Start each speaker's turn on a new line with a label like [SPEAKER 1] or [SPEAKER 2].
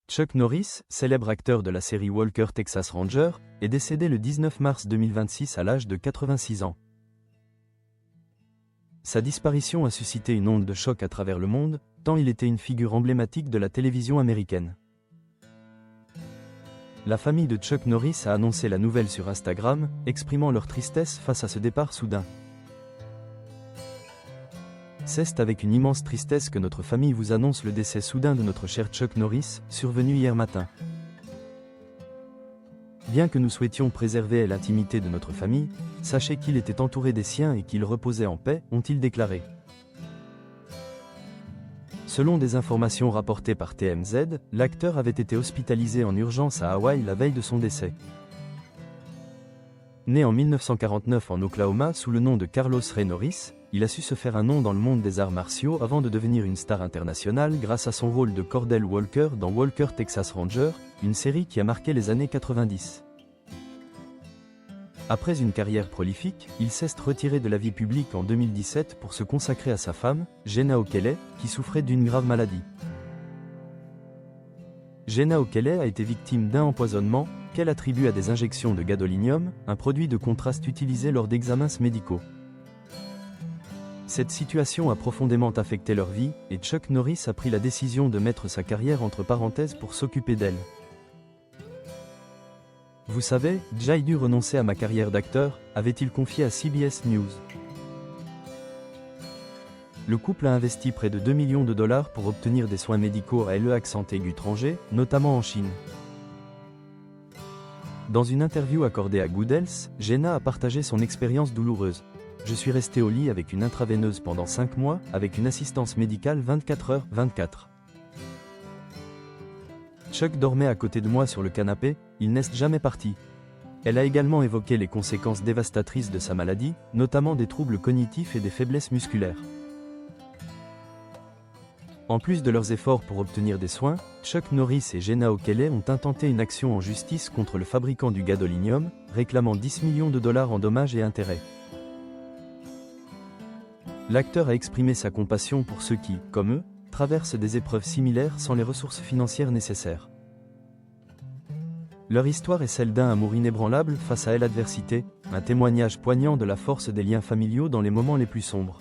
[SPEAKER 1] Chuck Norris, célèbre acteur de la série Walker Texas Ranger, est décédé le 19 mars 2026 à l'âge de 86 ans. Sa disparition a suscité une onde de choc à travers le monde, tant il était une figure emblématique de la télévision américaine. La famille de Chuck Norris a annoncé la nouvelle sur Instagram, exprimant leur tristesse face à ce départ soudain. C'est avec une immense tristesse que notre famille vous annonce le décès soudain de notre cher Chuck Norris, survenu hier matin. Bien que nous souhaitions préserver l'intimité de notre famille, sachez qu'il était entouré des siens et qu'il reposait en paix, ont-ils déclaré. Selon des informations rapportées par TMZ, l'acteur avait été hospitalisé en urgence à Hawaï la veille de son décès. Né en 1949 en Oklahoma sous le nom de Carlos Ray Norris, il a su se faire un nom dans le monde des arts martiaux avant de devenir une star internationale grâce à son rôle de Cordell Walker dans Walker Texas Ranger, une série qui a marqué les années 90. Après une carrière prolifique, il s'est retiré de la vie publique en 2017 pour se consacrer à sa femme, Jenna O'Kelly, qui souffrait d'une grave maladie. Jenna O'Kelly a été victime d'un empoisonnement, qu'elle attribue à des injections de gadolinium, un produit de contraste utilisé lors d'examens médicaux. Cette situation a profondément affecté leur vie, et Chuck Norris a pris la décision de mettre sa carrière entre parenthèses pour s'occuper d'elle. Vous savez, j'ai dû renoncer à ma carrière d'acteur, avait-il confié à CBS News. Le couple a investi près de $2 millions pour obtenir des soins médicaux à l'accent aigu étranger, notamment en Chine. Dans une interview accordée à Good Health, Jenna a partagé son expérience douloureuse. Je suis resté au lit avec une intraveineuse pendant 5 mois, avec une assistance médicale 24h/24. Chuck dormait à côté de moi sur le canapé, il n'est jamais parti. Elle a également évoqué les conséquences dévastatrices de sa maladie, notamment des troubles cognitifs et des faiblesses musculaires. En plus de leurs efforts pour obtenir des soins, Chuck Norris et Jenna O'Kelly ont intenté une action en justice contre le fabricant du gadolinium, réclamant $10 millions en dommages et intérêts. L'acteur a exprimé sa compassion pour ceux qui, comme eux, traversent des épreuves similaires sans les ressources financières nécessaires. Leur histoire est celle d'un amour inébranlable face à l'adversité, un témoignage poignant de la force des liens familiaux dans les moments les plus sombres.